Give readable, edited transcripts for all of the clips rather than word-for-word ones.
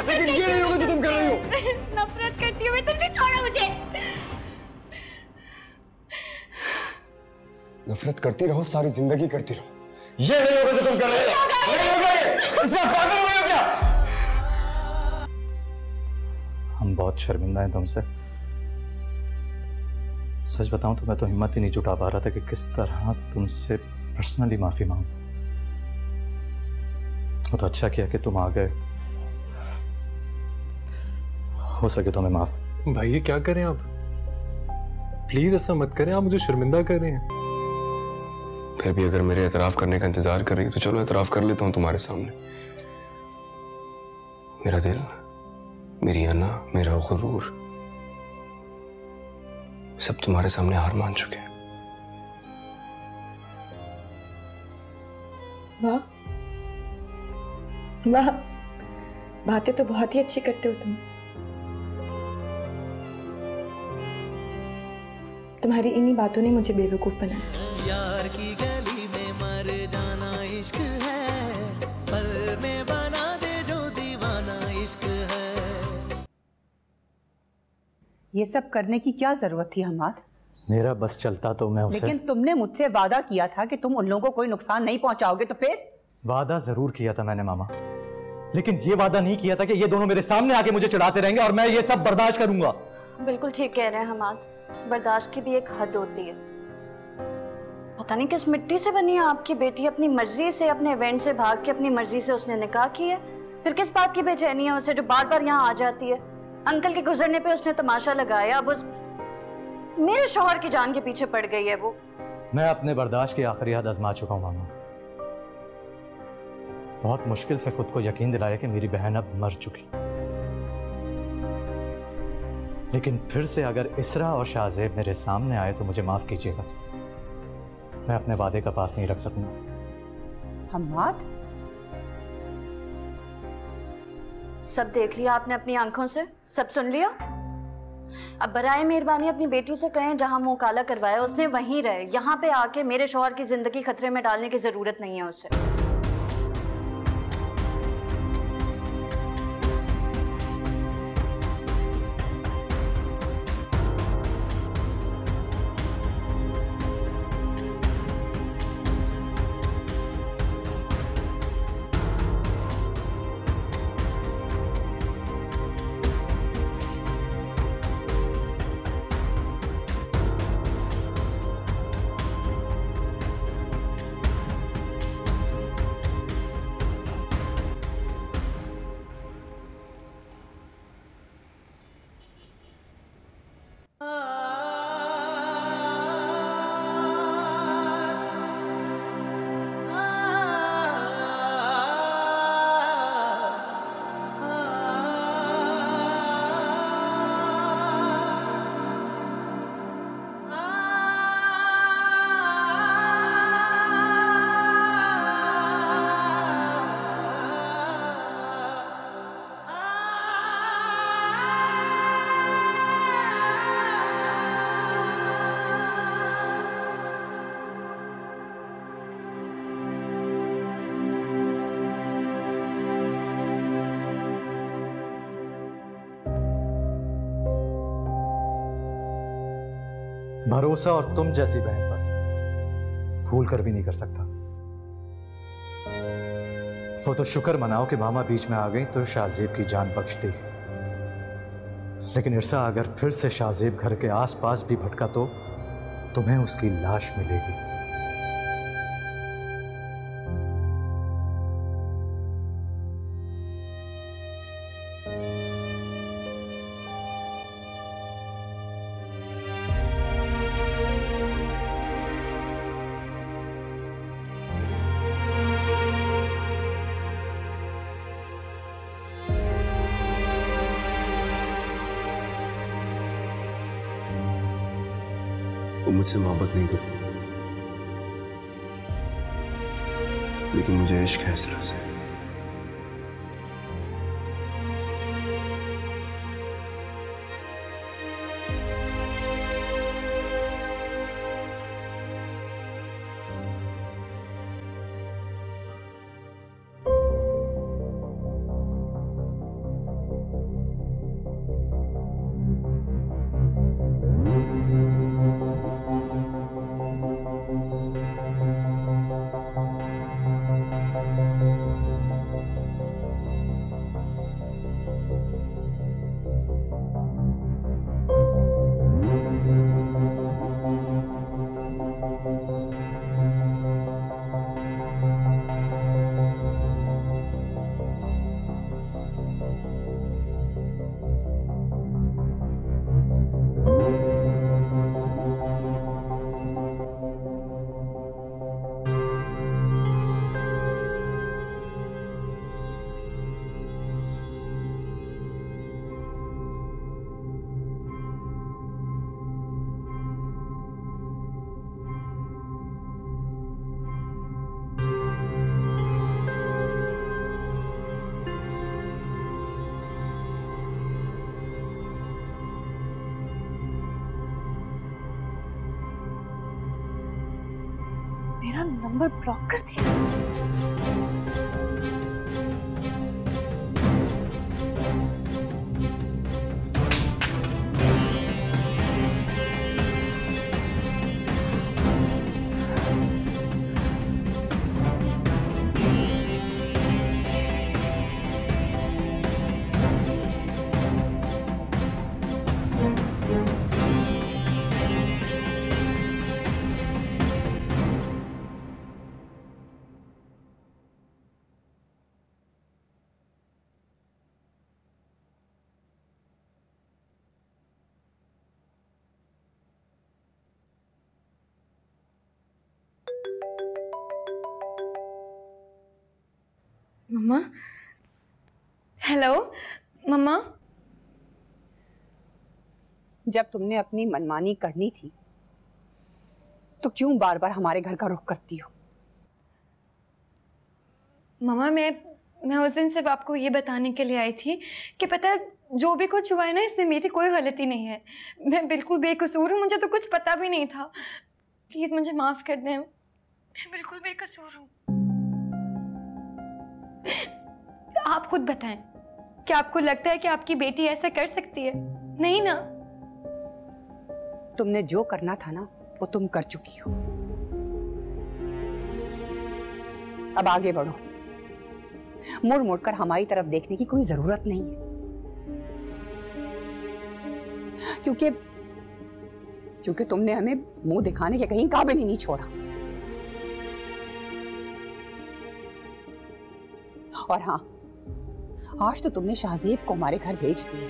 लेकिन ये नहीं होगा जो तुम कर रही हो। नफरत करती हूँ मैं तुमसे, छोड़ो मुझे। नफरत करती रहो, सारी जिंदगी करती रहो, ये नहीं होगा जो तुम कर रहे हो। नहीं होगा ये। इसमें पागल हो गए हो क्या? हम बहुत शर्मिंदा हैं तुमसे। सच बताऊं तो मैं तो हिम्मत ही नहीं जुटा पा रहा था कि किस तरह तुमसे पर्सनली माफी मांगूं। वो तो अच्छा किया कि तुम आ गए। हो सके तो मैं माफ। भाई ये क्या करें आप? प्लीज ऐसा मत करें, आप मुझे शर्मिंदा कर रहे हैं। फिर भी अगर मेरे एतराफ करने का इंतजार कर रही है तो चलो एतराफ कर लेता हूं तुम्हारे सामने। मेरा दिल, मेरी अना, मेरा गुरूर सब तुम्हारे सामने हार मान चुके हैं। वाह वाह, बातें तो बहुत ही अच्छी करते हो तुम। तुम्हारी इन्हीं बातों ने मुझे बेवकूफ बनाया। यार की गली में मर जाना इश्क है, पल में बना दे जो दीवाना इश्क है। ये सब करने की क्या जरूरत थी हमाद? मेरा बस चलता तो मैं उसे। लेकिन तुमने मुझसे वादा किया था कि तुम उन लोगों को कोई नुकसान नहीं पहुंचाओगे, तो फिर? वादा जरूर किया था मैंने मामा, लेकिन ये वादा नहीं किया था कि ये दोनों मेरे सामने आके मुझे चिढ़ाते रहेंगे और मैं ये सब बर्दाश्त करूंगा। बिल्कुल ठीक कह रहे हैं हमाद, बर्दाश्त की भी एक हद होती है। पता नहीं किस मिट्टी से बनी है आपकी बेटी, अपनी मर्जी से अपने इवेंट से भाग के अपनी मर्जी से उसने निकाह की है। फिर किस बात की बेचैनी है उसे जो बार बार यहाँ आ जाती है? अंकल के गुजरने पे उसने तमाशा लगाया, अब उस मेरे शौहर की जान के पीछे पड़ गई है वो। मैं अपने बर्दाश्त की आखिरी हद आजमा चुका हूं मामा। बहुत मुश्किल से खुद को यकीन दिलाया कि मेरी बहन अब मर चुकी, लेकिन फिर से अगर इसरा और शाहजेब मेरे सामने आए तो मुझे माफ कीजिएगा, मैं अपने वादे का पास नहीं रख सकूंगा। हमाद, सब देख लिया आपने अपनी आंखों से, सब सुन लिया। अब बराए मेहरबानी अपनी बेटी से कहें जहां मुंह काला करवाया उसने वहीं रहे। यहाँ पे आके मेरे शौहर की जिंदगी खतरे में डालने की जरूरत नहीं है उसे। भरोसा और तुम जैसी बहन पर भूल कर भी नहीं कर सकता। वो तो शुक्र मनाओ कि मामा बीच में आ गई तो शाहजेब की जान बख्श दी, लेकिन इरसा अगर फिर से शाहजेब घर के आसपास भी भटका तो तुम्हें उसकी लाश मिलेगी। वो मुझसे मोहब्बत नहीं करती, लेकिन मुझे इश्क है इसरा से। नंबर ब्लॉक कर दिया। मम्मा, हेलो मम्मा। जब तुमने अपनी मनमानी करनी थी तो क्यों बार बार हमारे घर का रुख करती हो? मम्मा, मैं उस दिन सिर्फ आपको ये बताने के लिए आई थी कि पता है जो भी कुछ हुआ है ना, इसमें मेरी कोई गलती नहीं है। मैं बिल्कुल बेकसूर हूँ, मुझे तो कुछ पता भी नहीं था। प्लीज़ मुझे माफ़ कर दें, मैं बिल्कुल बेकसूर हूँ। आप खुद बताएं, क्या आपको लगता है कि आपकी बेटी ऐसा कर सकती है? नहीं ना। तुमने जो करना था ना वो तुम कर चुकी हो। अब आगे बढ़ो, मुड़ मुड़ कर हमारी तरफ देखने की कोई जरूरत नहीं है, क्योंकि तुमने हमें मुंह दिखाने के कहीं काबिल ही नहीं छोड़ा। और हाँ, आज तो तुमने शाहजेब को हमारे घर भेज दिया।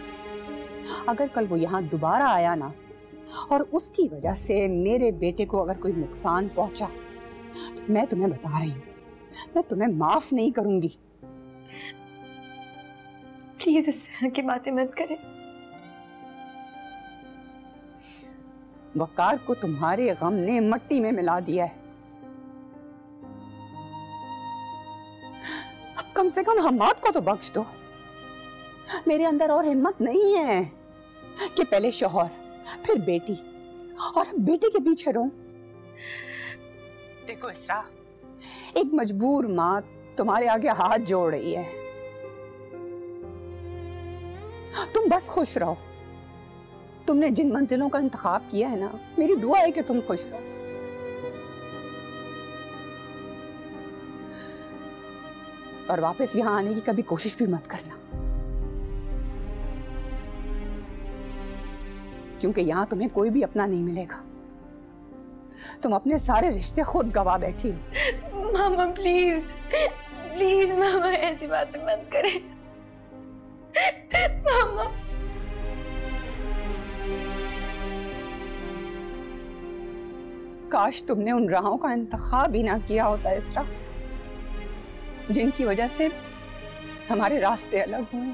अगर कल वो यहाँ दोबारा आया ना और उसकी वजह से मेरे बेटे को अगर कोई नुकसान पहुंचा तो मैं तुम्हें बता रही हूँ, मैं तुम्हें माफ नहीं करूंगी। प्लीज इस तरह की बातें मत करें। वकार को तुम्हारे गम ने मट्टी में मिला दिया है। अब कम से कम हमाद को तो बख्श दो। मेरे अंदर और हिम्मत नहीं है कि पहले शौहर फिर बेटी और अब बेटी के पीछे रहूं। देखो इसरा, एक मजबूर मां तुम्हारे आगे हाथ जोड़ रही है। तुम बस खुश रहो। तुमने जिन मंजिलों का इंतखाब किया है ना, मेरी दुआ है कि तुम खुश रहो। और वापस यहां आने की कभी कोशिश भी मत करना, क्योंकि यहां तुम्हें कोई भी अपना नहीं मिलेगा। तुम अपने सारे रिश्ते खुद गवा बैठी हो। मामा प्लीज प्लीज मामा, ऐसी बातें मत करें मामा। काश तुमने उन राहों का इंतखाब ही ना किया होता इसरा, जिनकी वजह से हमारे रास्ते अलग हुए।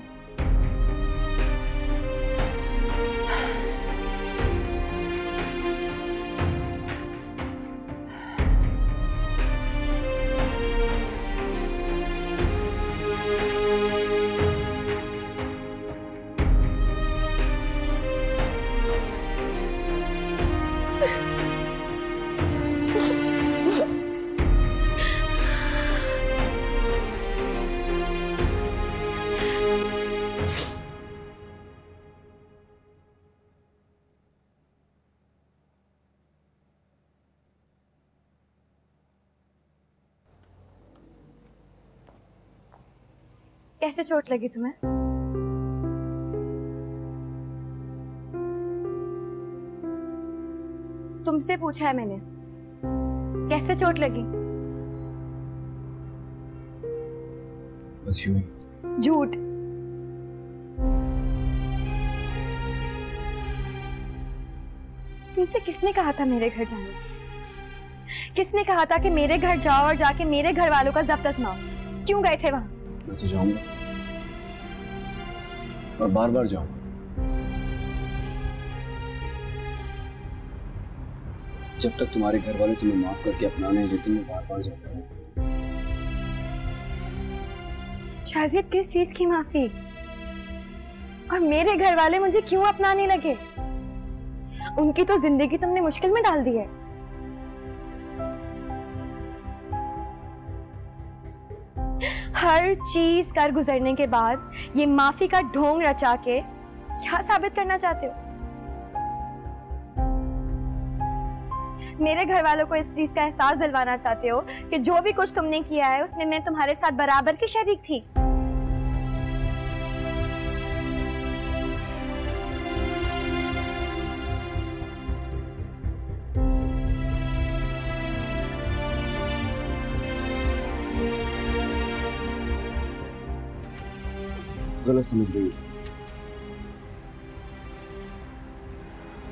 कैसे चोट लगी तुम्हें? तुमसे पूछा है मैंने, कैसे चोट लगी? बस यूं ही। झूठ। तुमसे किसने कहा था मेरे घर जाने? किसने कहा था कि मेरे घर जाओ और जाके मेरे घर वालों का जब्त आजमाओ? क्यों गए थे वहां? मैं तो जाऊंगा और बार बार जाऊंगा। जब तक तुम्हारे घर वाले तुम्हें माफ करके अपना नहीं लेते, मैं बार बार जाता हूँ। शाहजेब, किस चीज की माफी? और मेरे घर वाले मुझे क्यों अपनाने लगे? उनकी तो जिंदगी तुमने मुश्किल में डाल दी है। हर चीज कर गुजरने के बाद ये माफी का ढोंग रचा के क्या साबित करना चाहते हो? मेरे घर वालों को इस चीज का एहसास दिलवाना चाहते हो कि जो भी कुछ तुमने किया है उसमें मैं तुम्हारे साथ बराबर की शरीक थी। गलत समझ रही हो।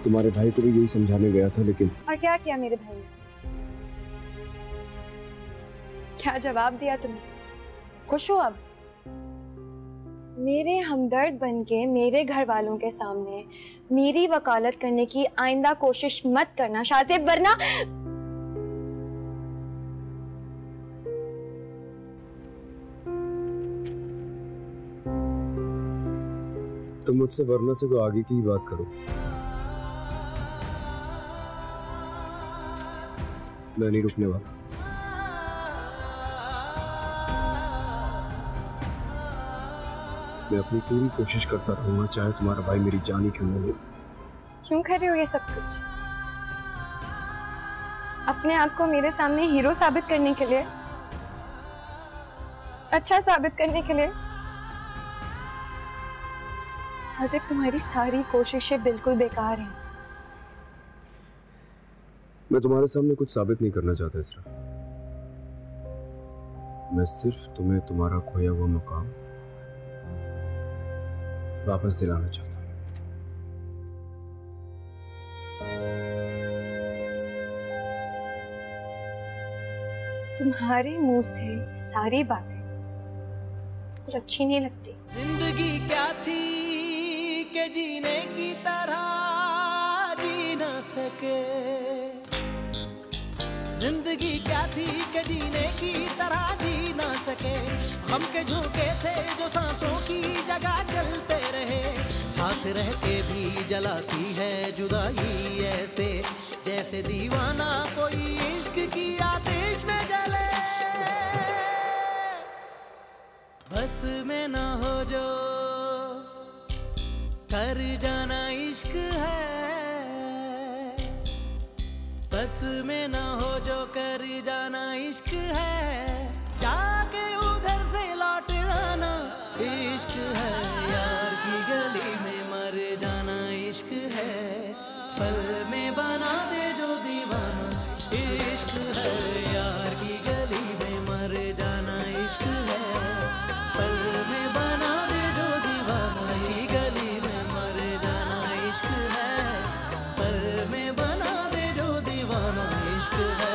तुम्हारे भाई को भी यही समझाने गया था, लेकिन और क्या किया मेरे भाई ने? क्या जवाब दिया तुम्हें? खुश हो अब? मेरे हमदर्द बनके मेरे घर वालों के सामने मेरी वकालत करने की आइंदा कोशिश मत करना शाहजेब, वरना तुम मुझसे वरना से तो आगे की ही बात करो। मैं नहीं रुकने वाला। मैं अपनी पूरी कोशिश करता रहूंगा, चाहे तुम्हारा भाई मेरी जान ही क्यों न ले। क्यों कर रहे हो ये सब कुछ? अपने आप को मेरे सामने हीरो साबित करने के लिए, अच्छा साबित करने के लिए? शाहजेब, तुम्हारी सारी कोशिशें बिल्कुल बेकार हैं। मैं तुम्हारे सामने कुछ साबित नहीं करना चाहता इसरा। मैं सिर्फ तुम्हें तुम्हारा खोया हुआ मुकाम वापस दिलाना चाहता हूं। तुम्हारे मुंह से सारी बातें कुछ अच्छी नहीं लगती। जिंदगी क्या थी के जीने की तरह जी ना सके, जिंदगी क्या थी के जीने की तरह जी ना सके। हम के झोंके थे जो सांसों की जगह चलते रहे, साथ रह के भी जलाती है जुदाई ऐसे, जैसे दीवाना कोई इश्क की आतिश में जले। बस में ना हो जो कर जाना इश्क है, बस में ना हो जो कर जाना इश्क है, जाके उधर से लौट आना इश्क है। यार की गली में मर जाना इश्क है, पल में बना दे जो दीवाना इश्क है। यार की गली में मर जाना इश्क है, पल में बना दे जो दीवाना। की गली में मर जाना इश्क है, पल में बना दे जो दीवाना इश्क है।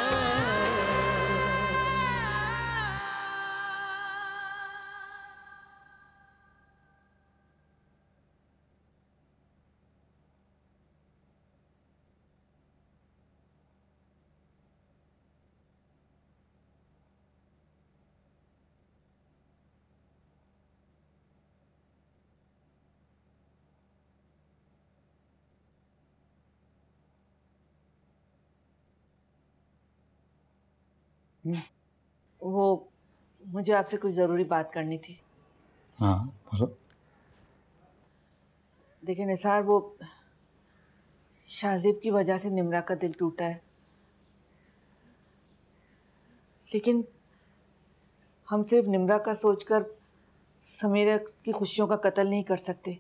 वो मुझे आपसे कुछ ज़रूरी बात करनी थी। हाँ बोलो। देखिए निसार, वो शाहजेब की वजह से निम्रा का दिल टूटा है, लेकिन हम सिर्फ निम्रा का सोचकर समीरा की खुशियों का कत्ल नहीं कर सकते।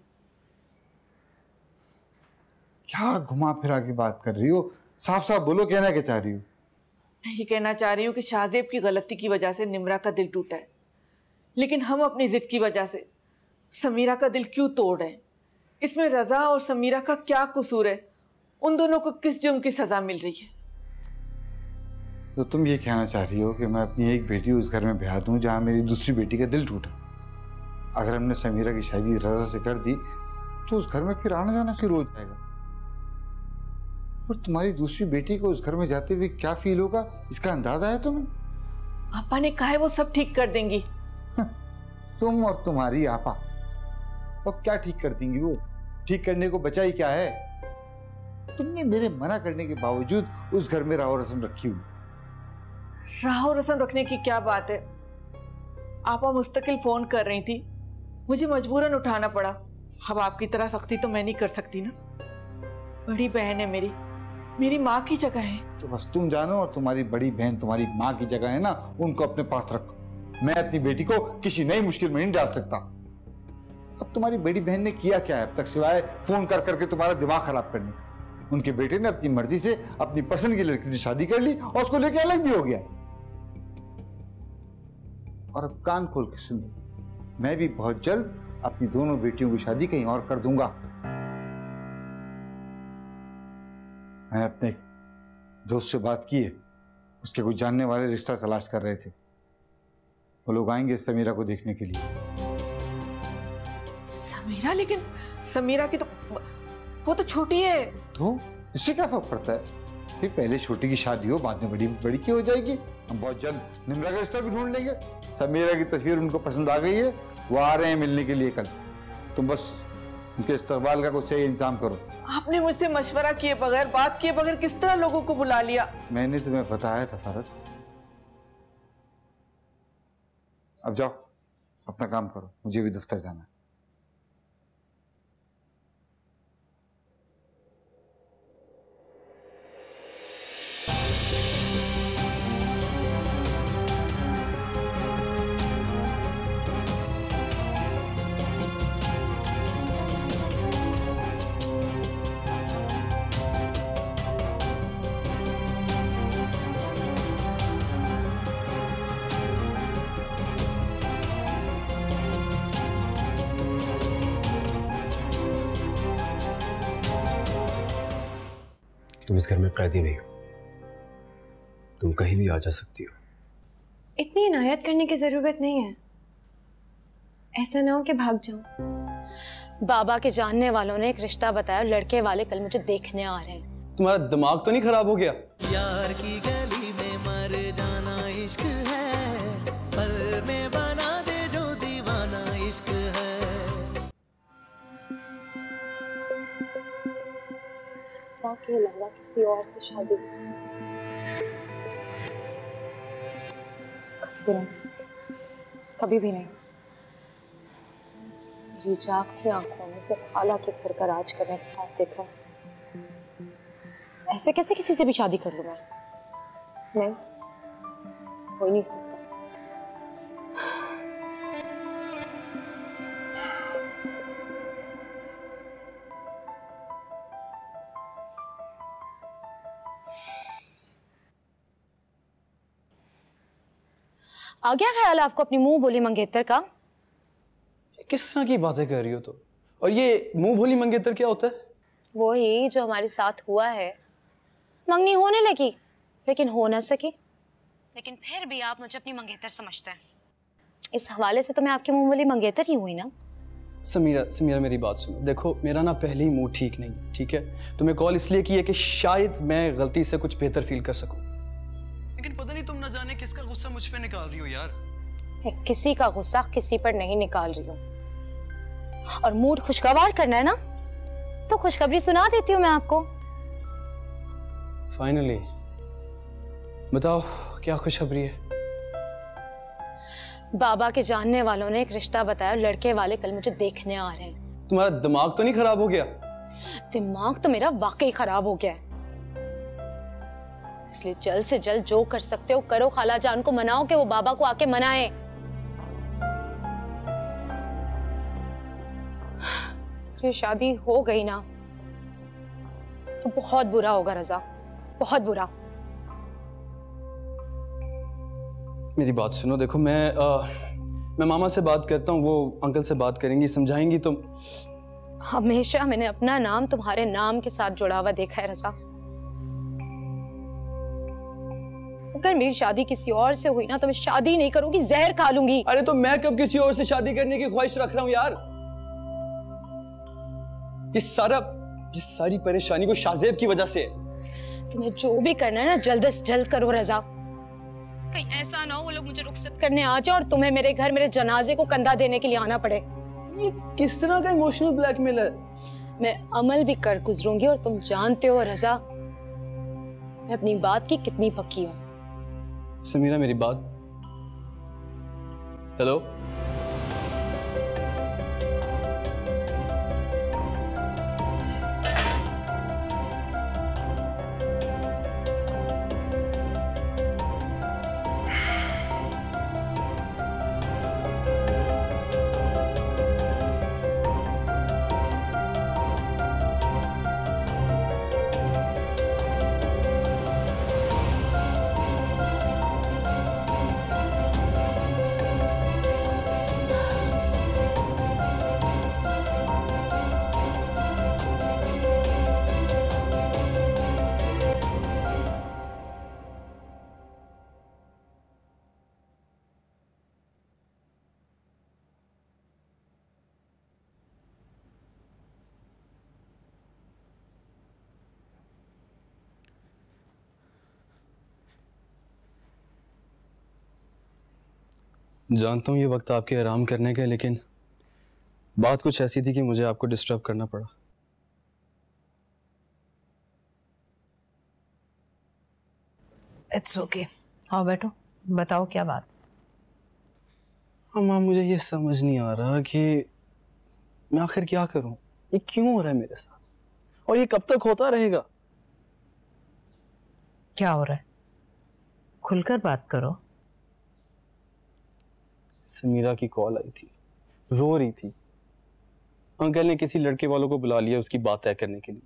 क्या घुमा फिरा की बात कर रही हो? साफ साफ बोलो, कहना क्या चाह रही हो? मैं ये कहना चाह रही हूँ कि शाहजेब की गलती की वजह से निम्रा का दिल टूटा है, लेकिन हम अपनी जिद की वजह से समीरा का दिल क्यों तोड़ रहे हैं? इसमें रजा और समीरा का क्या कसूर है? उन दोनों को किस जुर्म की सजा मिल रही है? तो तुम ये कहना चाह रही हो कि मैं अपनी एक बेटी उस घर में ब्याह दूं जहां मेरी दूसरी बेटी का दिल टूटा? अगर हमने समीरा की शादी रजा से कर दी तो उस घर में फिर आना जाना शुरू हो जाएगा। और तुम्हारी दूसरी बेटी को उस घर में जाते हुए क्या फील होगा, इसका अंदाजा है तुम्हें? पापा ने कहा है वो सब ठीक कर देंगी। तुम और तुम्हारी आपा, और क्या ठीक कर देंगी वो? ठीक करने को बचा ही क्या है? तुमने मेरे मना करने के बावजूद उस घर में राहो रस्म रखी हुई। राहो रस्म रखने की क्या बात है? आपा मुस्तकिल फोन कर रही थी, मुझे मजबूरन उठाना पड़ा। अब आपकी तरह सख्ती तो मैं नहीं कर सकती ना। बड़ी बहन है मेरी माँ की जगह है। तो बस तुम जानो और तुम्हारी बड़ी बहन तुम्हारी माँ की जगह है ना, उनको अपने पास रखो। मैं अपनी बेटी को किसी नई मुश्किल में नहीं डाल सकता। अब तुम्हारी बड़ी बहन ने किया क्या है अब तक, सिवाय फोन कर करके तुम्हारा दिमाग खराब करने का। उनके बेटे ने अपनी मर्जी से अपनी पसंद की लड़की से शादी कर ली और उसको लेके अलग भी हो गया। और अब कान खोल के सुन लो, मैं भी बहुत जल्द अपनी दोनों बेटियों की शादी कहीं और कर दूंगा। मैंने अपने दोस्त से बात की है, उसके कुछ जानने वाले रिश्ता तलाश कर रहे थे। वो लोग आएंगे समीरा को देखने के लिए। समीरा? लेकिन समीरा की तो वो तो छोटी है। तो इससे क्या फर्क पड़ता है? फिर पहले छोटी की शादी हो, बाद में बड़ी बड़ी की हो जाएगी। हम बहुत जल्द निम्रा का रिश्ता भी ढूंढ लेंगे। समीरा की तस्वीर उनको पसंद आ गई है, वो आ रहे हैं मिलने के लिए कल। तुम बस उनके इस्तकबाल का कुछ सही इंतजाम करो। आपने मुझसे मशवरा किए बगैर, बात किए बगैर किस तरह लोगों को बुला लिया? मैंने तुम्हें बताया था फरत। अब जाओ अपना काम करो, मुझे भी दफ्तर जाना है। तुम इस घर में कैदी नहीं हो, तुम कहीं भी आ जा सकती हो। इतनी इनायत करने की जरूरत नहीं है, ऐसा ना हो कि भाग जाऊं। बाबा के जानने वालों ने एक रिश्ता बताया, लड़के वाले कल मुझे देखने आ रहे हैं। तुम्हारा दिमाग तो नहीं खराब हो गया? यार की गली में मर जाना इश्क है, पल में बना दे जो दीवाना इश्क है। के अलावा किसी और से शादी कभी नहीं, कभी भी नहीं। मेरी जागती आंखों में सिर्फ आला के घर का राज करने का ख्वाब देखा। ऐसे कैसे किसी से भी शादी कर लूं मैं? नहीं, हो ही नहीं सकता। आ गया ख्याल आपको अपनी मुंह बोली मंगेतर का? किस तरह की बातें कर रही हो तो? और ये मुंह बोली मंगेतर क्या होता है? वो ही जो हमारे साथ हुआ है। मंगनी होने लगी लेकिन हो ना सकी, लेकिन फिर भी आप मुझे अपनी मंगेतर समझते हैं। इस हवाले से तो मैं आपकी मुंह बोली मंगेतर ही हुई ना। समीरा मेरी बात सुनो। देखो मेरा ना पहले ही मूड ठीक नहीं, ठीक है? तुम्हें कॉल इसलिए की है कि शायद मैं गलती से कुछ बेहतर फील कर सकूं, लेकिन पता नहीं तुम ना जाने किसका गुस्सा मुझ पे निकाल रही हो यार। मैं किसी का गुस्सा किसी पर नहीं निकाल रही हूँ, और मूड खुशगवार करना है ना तो खुशखबरी सुना देती हूँ मैं आपको। फाइनली बताओ क्या खुशखबरी है? बाबा के जानने वालों ने एक रिश्ता बताया, लड़के वाले कल मुझे देखने आ रहे हैं। तुम्हारा दिमाग तो नहीं खराब हो गया? दिमाग तो मेरा वाकई खराब हो गया है, इसलिए जल्द से जल्द जो कर सकते हो करो। खाला जान को मनाओ कि वो बाबा को आके मनाए। ये शादी हो गई ना तो बहुत बुरा होगा रजा, बहुत बुरा। मेरी बात सुनो। देखो मैं मामा से बात करता हूँ, वो अंकल से बात करेंगी, समझाएंगी तुम। हमेशा मैंने अपना नाम तुम्हारे नाम के साथ जुड़ा हुआ देखा है रजा। अगर मेरी शादी किसी और से हुई ना तो मैं शादी नहीं करूंगी, जहर खा लूंगी। अरे तो मैं कब किसी और से शादी करने की ख्वाहिश रख रहा हूं यार? ये सारी परेशानी को शाहजेब की वजह से। तुम्हें जो भी करना है ना जल्द से जल्द करो रजा। कहीं ऐसा ना हो वो लोग मुझे रुखसत करने आ जाए और तुम्हें मेरे घर मेरे जनाजे को कंधा देने के लिए आना पड़े। ये किस तरह का इमोशनल ब्लैकमेल है? मैं अमल भी कर गुजरूंगी, और तुम जानते हो रजा मैं अपनी बात की कितनी पक्की हूँ। समीरा मेरी बात हेलो। जानता हूँ ये वक्त आपके आराम करने का है, लेकिन बात कुछ ऐसी थी कि मुझे आपको डिस्टर्ब करना पड़ा। इट्स ओके, आओ बैठो, बताओ क्या बात। हाँ माँ, मुझे ये समझ नहीं आ रहा कि मैं आखिर क्या करूँ। ये क्यों हो रहा है मेरे साथ, और ये कब तक होता रहेगा? क्या हो रहा है, खुलकर बात करो। समीरा की कॉल आई थी, रो रही थी। अंकल ने किसी लड़के वालों को बुला लिया उसकी बात तय करने के लिए।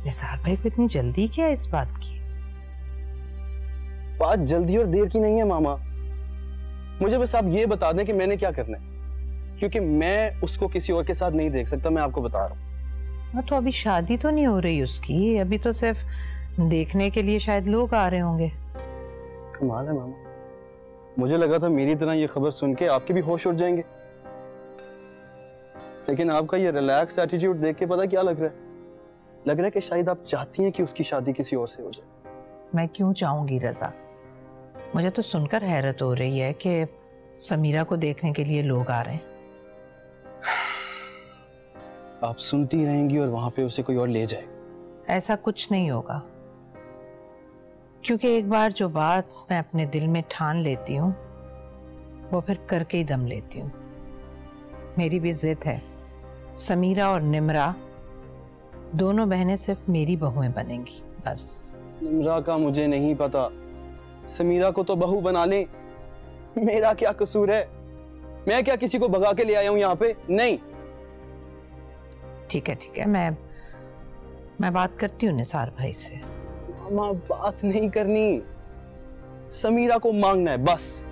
निसार भाई को इतनी जल्दी क्या है इस बात की? बात जल्दी और देर की नहीं है मामा, मुझे बस आप ये बता दें कि मैंने क्या करना है, क्योंकि मैं उसको किसी और के साथ नहीं देख सकता, मैं आपको बता रहा हूँ। हाँ तो अभी शादी तो नहीं हो रही उसकी, अभी तो सिर्फ देखने के लिए शायद लोग आ रहे होंगे। कमाल है मामा, मुझे लगा था मेरी तरह ये खबर सुन के आपके भी होश उड़ जाएंगे, लेकिन आपका ये रिलैक्स एटीट्यूड देख के पता क्या लग रहा है? लग रहा है कि शायद आप चाहती हैं कि उसकी शादी किसी और से हो जाए। मैं क्यों चाहूंगी रजा, मुझे तो सुनकर हैरत हो रही है कि समीरा को देखने के लिए लोग आ रहे हैं। आप सुनती रहेंगी और वहां पे उसे कोई और ले जाएगा। ऐसा कुछ नहीं होगा, क्योंकि एक बार जो बात मैं अपने दिल में ठान लेती हूँ वो फिर करके ही दम लेती हूँ। मेरी भी जिद है, समीरा और निम्रा दोनों बहनें सिर्फ मेरी बहुएं बनेंगी, बस। निम्रा का मुझे नहीं पता, समीरा को तो बहू बना ले, मेरा क्या कसूर है? मैं क्या किसी को भगा के ले आया हूं यहाँ पे? नहीं। ठीक है, मैं बात करती हूँ निसार भाई से। मामा, बात नहीं करनी, समीरा को मांगना है बस।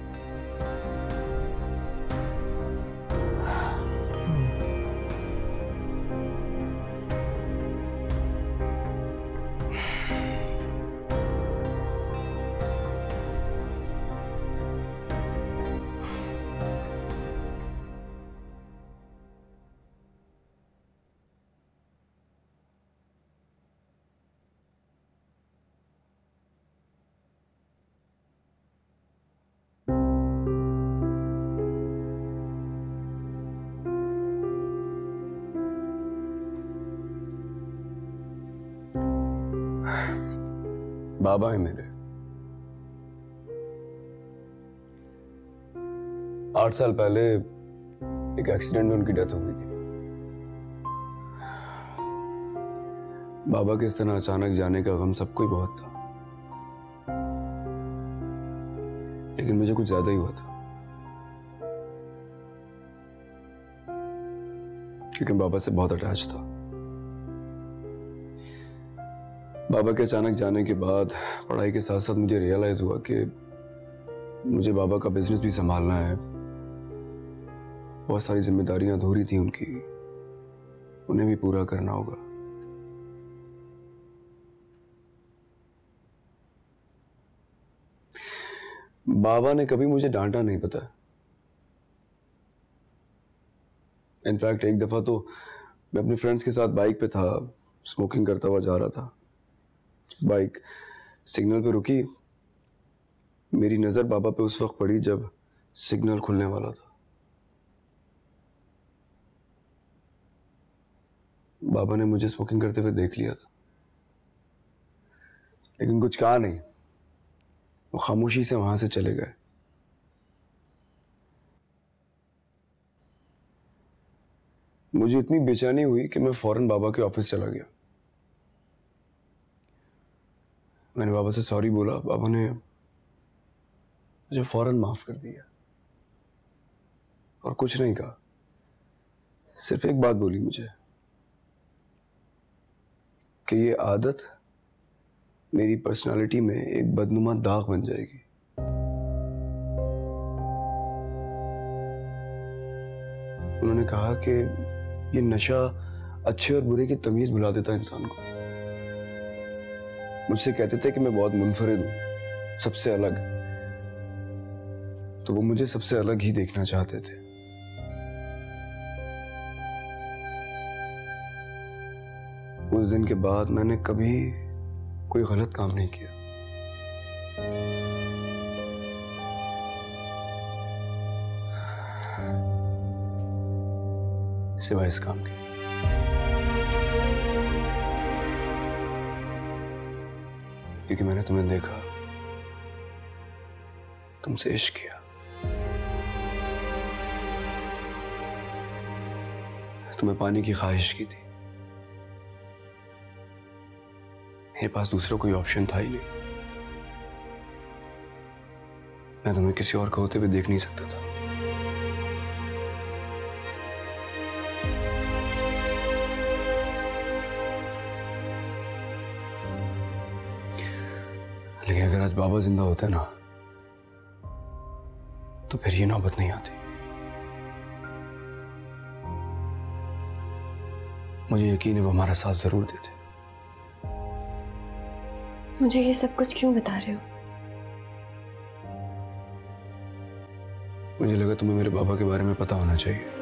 बाबा है मेरे। 8 साल पहले एक एक्सीडेंट में उनकी डेथ हो गई थी। बाबा के इस तरह अचानक जाने का गम सबको ही बहुत था, लेकिन मुझे कुछ ज्यादा ही हुआ था, क्योंकि बाबा से बहुत अटैच था। बाबा के अचानक जाने के बाद पढ़ाई के साथ साथ मुझे रियलाइज हुआ कि मुझे बाबा का बिजनेस भी संभालना है। बहुत सारी जिम्मेदारियां अधूरी थी उनकी, उन्हें भी पूरा करना होगा। बाबा ने कभी मुझे डांटा नहीं, पता है। इनफैक्ट एक दफा तो मैं अपने फ्रेंड्स के साथ बाइक पे था, स्मोकिंग करता हुआ जा रहा था। बाइक सिग्नल पे रुकी, मेरी नजर बाबा पे उस वक्त पड़ी जब सिग्नल खुलने वाला था। बाबा ने मुझे स्मोकिंग करते हुए देख लिया था, लेकिन कुछ कहा नहीं। वो खामोशी से वहां से चले गए। मुझे इतनी बेचैनी हुई कि मैं फौरन बाबा के ऑफिस चला गया। मैंने बाबा से सॉरी बोला। बाबा ने मुझे फौरन माफ कर दिया और कुछ नहीं कहा। सिर्फ एक बात बोली मुझे कि ये आदत मेरी पर्सनालिटी में एक बदनुमा दाग बन जाएगी। उन्होंने कहा कि ये नशा अच्छे और बुरे की तमीज भुला देता है इंसान को। मुझसे कहते थे कि मैं बहुत मुनफरिद हूं, सबसे अलग, तो वो मुझे सबसे अलग ही देखना चाहते थे। उस दिन के बाद मैंने कभी कोई गलत काम नहीं किया। सिवाय इस काम के। क्योंकि मैंने तुम्हें देखा, तुमसे इश्क किया, तुम्हें पाने की ख्वाहिश की थी। मेरे पास दूसरा कोई ऑप्शन था ही नहीं। मैं तुम्हें किसी और को होते हुए देख नहीं सकता था। लेकिन अगर आज बाबा जिंदा होते ना, तो फिर ये नौबत नहीं आती। मुझे यकीन है वो हमारा साथ जरूर देते। मुझे ये सब कुछ क्यों बता रहे हो? मुझे लगा तुम्हें मेरे बाबा के बारे में पता होना चाहिए।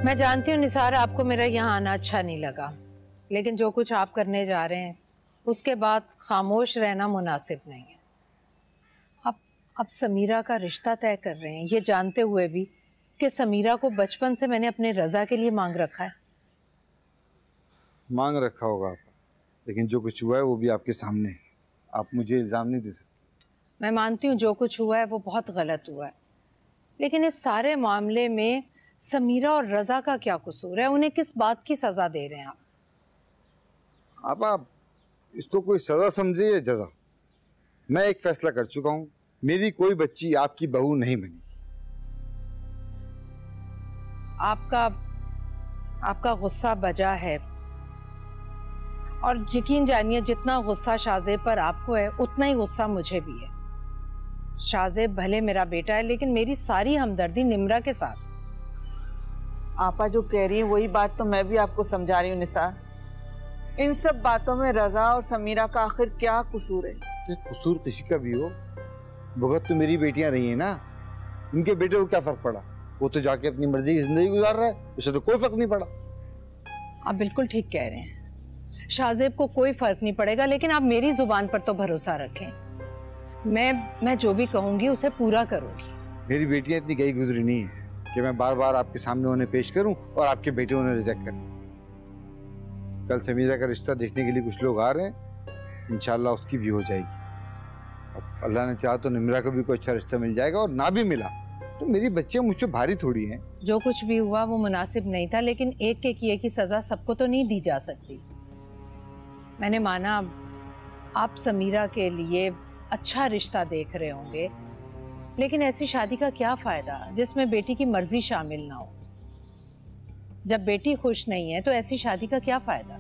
मैं जानती हूँ निसार, आपको मेरा यहाँ आना अच्छा नहीं लगा, लेकिन जो कुछ आप करने जा रहे हैं उसके बाद खामोश रहना मुनासिब नहीं है। आप समीरा का रिश्ता तय कर रहे हैं, ये जानते हुए भी कि समीरा को बचपन से मैंने अपने रजा के लिए मांग रखा है। मांग रखा होगा आप, लेकिन जो कुछ हुआ है वो भी आपके सामने है। आप मुझे इल्ज़ाम नहीं दे सकते। मैं मानती हूँ जो कुछ हुआ है वो बहुत गलत हुआ है, लेकिन इस सारे मामले में समीरा और रजा का क्या कसूर है? उन्हें किस बात की सजा दे रहे हैं आप? आप इसको कोई सजा समझे या जजा? मैं एक फैसला कर चुका हूं, मेरी कोई बच्ची आपकी बहू नहीं बनेगी। आपका गुस्सा बजा है, और यकीन जानिए जितना गुस्सा शाहजेब पर आपको है उतना ही गुस्सा मुझे भी है। शाहजेब भले मेरा बेटा है, लेकिन मेरी सारी हमदर्दी निम्रा के साथ। आपा जो कह रही है वही बात तो मैं भी आपको समझा रही हूँ निसार। इन सब बातों में रजा और समीरा का आखिर क्या कसूर है? कसूर किसी का भी हो, भुगत तो मेरी बेटियां रही हैं ना। इनके बेटे को क्या फर्क पड़ा? वो तो जाके अपनी मर्जी की जिंदगी गुजार रहा है, उसे तो कोई फर्क नहीं पड़ा। आप बिल्कुल ठीक कह रहे हैं, शाहजेब को कोई फर्क नहीं पड़ेगा, लेकिन आप मेरी जुबान पर तो भरोसा रखें। मैं जो भी कहूंगी उसे पूरा करूंगी। मेरी बेटियां इतनी गई गुजरी नहीं है कि मैं बार बार आपके सामने उन्हें पेश करूं और आपके बेटे उन्हें रिजेक्ट करें। कल समीरा का रिश्ता देखने के लिए कुछ लोग आ रहे हैं, इंशाल्लाह उसकी भी हो जाएगी। अब अल्लाह ने चाहा तो निम्रा को भी कोई अच्छा रिश्ता मिल जाएगा, और ना भी मिला तो मेरी बच्चियां मुझ पे भारी थोड़ी हैं। जो कुछ भी हुआ वो मुनासिब नहीं था, लेकिन एक के किए की सजा सबको तो नहीं दी जा सकती। मैंने माना आप समीरा के लिए अच्छा रिश्ता देख रहे होंगे, लेकिन ऐसी शादी का क्या फायदा जिसमें बेटी की मर्जी शामिल ना हो? जब बेटी खुश नहीं है तो ऐसी शादी का क्या फायदा?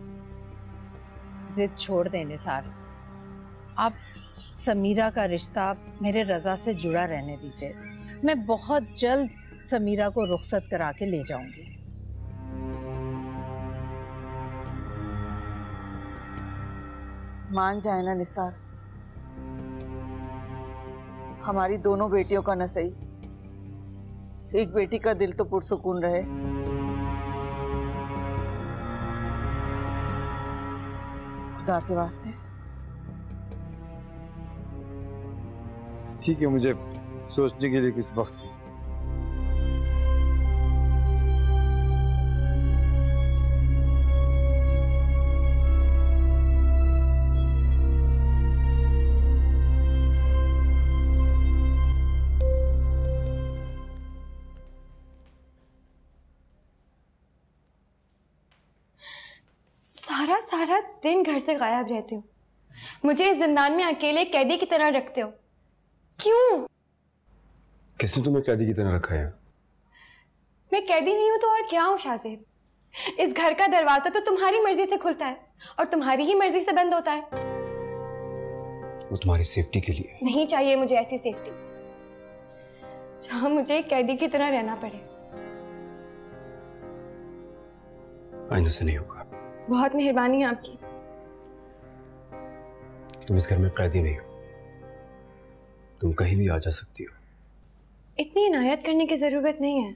जिद छोड़ दें निसार, आप समीरा का रिश्ता मेरे रजा से जुड़ा रहने दीजिए। मैं बहुत जल्द समीरा को रुखसत करा के ले जाऊंगी। मान जाए ना निसार, हमारी दोनों बेटियों का न सही, एक बेटी का दिल तो पुरसुकून रहे। खुदा के वास्ते। ठीक है, मुझे सोचने के लिए कुछ वक्त है। सारा दिन घर से गायब रहते हो, मुझे इस जिंदान में अकेले कैदी की तरह रखते हो। क्यों? किसने तुम्हें कैदी की तरह रखा है? मैं कैदी नहीं हूं तो और क्या हूं शाहज़ेब? इस घर का दरवाजा तो तुम्हारी मर्जी से खुलता है और तुम्हारी ही मर्जी से बंद होता है। वो तुम्हारी सेफ्टी के लिए। नहीं चाहिए मुझे ऐसी सेफ्टी जहां मुझे कैदी की तरह रहना पड़े। आइंदा से नहीं होगा। बहुत मेहरबानी है आपकी। तुम इस घर में कैदी नहीं हो, तुम कहीं भी आ जा सकती हो। इतनी इनायत करने की जरूरत नहीं है,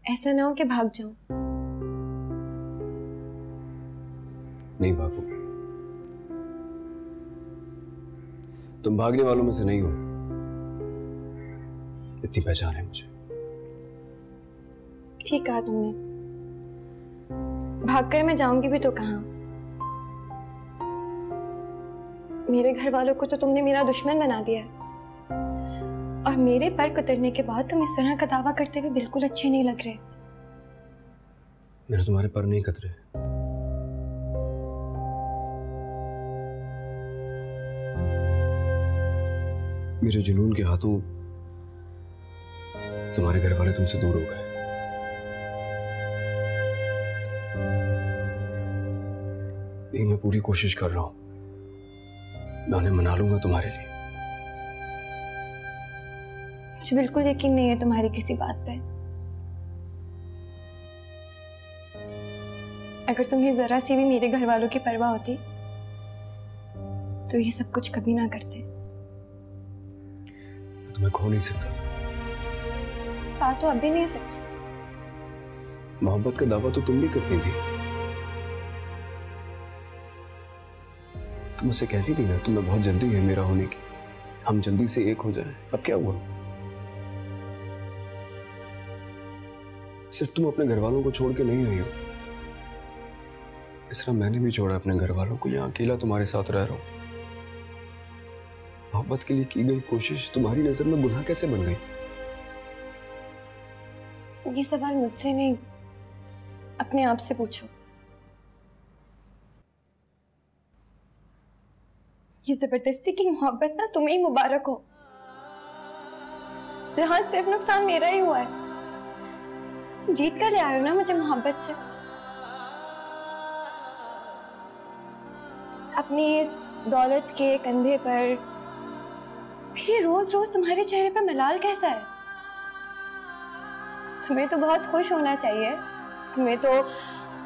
ऐसा ना हो कि भाग जाऊं। नहीं भागोगे, तुम भागने वालों में से नहीं हो, इतनी पहचान है मुझे। ठीक कहा तुमने, भागकर मैं जाऊंगी भी तो कहां? मेरे घर वालों को तो तुमने मेरा दुश्मन बना दिया है और मेरे पर कुतरने के बाद तुम इस तरह का दावा करते हुए बिल्कुल अच्छे नहीं लग रहे। मेरे तुम्हारे पर नहीं कतरे। मेरे जुनून के हाथों तुम्हारे घर वाले तुमसे दूर हो गए। लेकिन मैं पूरी कोशिश कर रहा हूं, मैं उन्हें मना लूंगा तुम्हारे लिए। मुझे बिल्कुल यकीन नहीं है तुम्हारी किसी बात पे। अगर तुम्हें जरा सी भी मेरे घर वालों की परवाह होती तो ये सब कुछ कभी ना करते। मैं तुम्हें खो नहीं सकता था। बात तो अब भी नहीं सकती। मोहब्बत का दावा तो तुम भी करती थी। तुम मुझसे कहती थी ना, तुम्हें बहुत जल्दी है मेरा होने की, हम जल्दी से एक हो जाएं। अब क्या हुआ? सिर्फ तुम अपने घर वालों को छोड़ के नहीं आई हो, इस तरह मैंने भी छोड़ा अपने घर वालों को। यहां अकेला तुम्हारे साथ रह रहा हूं। मोहब्बत के लिए की गई कोशिश तुम्हारी नजर में गुनाह कैसे बन गई? ये सवाल मुझसे नहीं, अपने आप से पूछो। ये जबरदस्ती की मोहब्बत ना तुम्हें ही मुबारक हो, जहां सिर्फ नुकसान मेरा ही हुआ है। जीत कर ले आए हो ना मुझे मोहब्बत से। अपनी इस दौलत के कंधे पर फिर रोज रोज तुम्हारे चेहरे पर मलाल कैसा है? तुम्हें तो बहुत खुश होना चाहिए, तुम्हें तो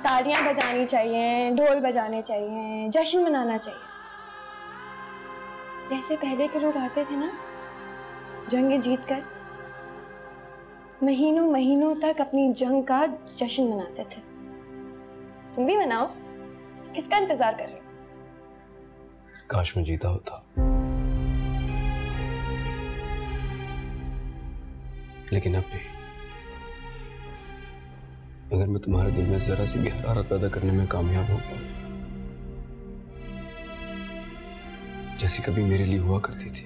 तालियां बजानी चाहिए, ढोल बजाने चाहिए, जश्न मनाना चाहिए, जैसे पहले के लोग आते थे ना, जंग जीतकर महीनों महीनों तक अपनी जंग का जश्न मनाते थे। तुम भी मनाओ, किसका इंतजार कर रहे हो? काश मैं जीता होता, लेकिन अब भी अगर मैं तुम्हारे दिल में जरा सी भी हरारत पैदा करने में कामयाब हो गया, जैसी कभी मेरे लिए हुआ करती थी।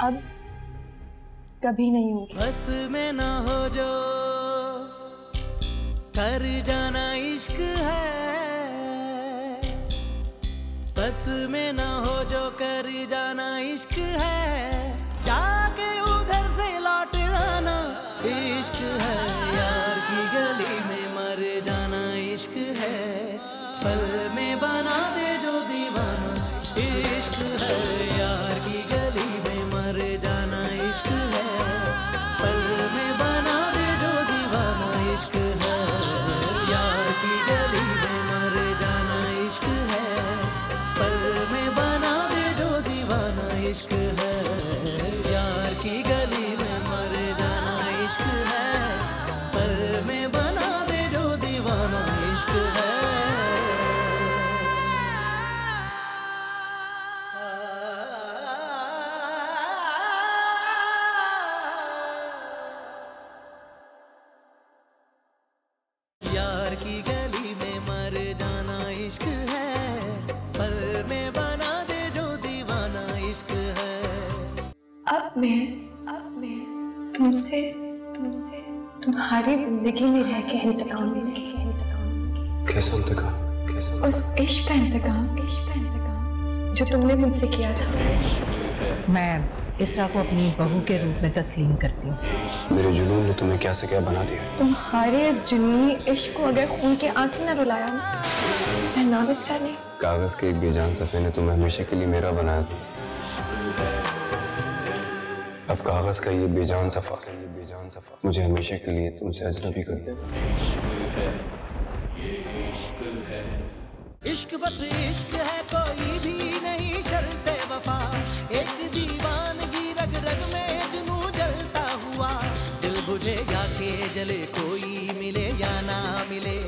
अब कभी नहीं होगी। बस में ना हो जो कर जाना इश्क है, बस में ना हो जो कर जाना इश्क है, जाके उधर से लौट आना इश्क है। यार की गली प्यार की गली में मर जाना इश्क है, पल में बना दे जो दीवाना इश्क है। अब मैं तुमसे तुम्हारी जिंदगी में रह के इंतकाम लूंगी। कैसा इंतकाम? उस इश्क का इंतकाम जो तुमने मुझसे किया था। मैं इसरा को अपनी बहू के रूप में तस्लीम करती हूँ। मेरे जुनून ने तुम्हें क्या से क्या बना दिया। तुम्हारे इस जुनूनी इश्क को अगर खून के आंसू न रुलाया ना, मैं ना बिसरा नहीं। कागज के एक बेजान सफ़े ने तुम्हें हमेशा के लिए मेरा बनाया था। अब कागज का ये बेजान सफ़ा मुझे हमेशा के लिए तुमसे अजनबी कर देगा। इश्क बस इश्क है, कोई भी नहीं शर्ते वफा, एक दीवानगी रग रग में जुनू जलता हुआ। दिल बुझे या के जले, कोई मिले या ना मिले,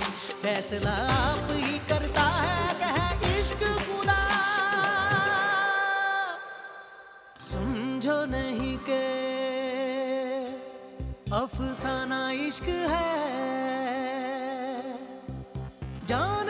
फैसला आप ही करता है कहे इश्क खुदा। समझो नहीं के अफसाना इश्क है, जान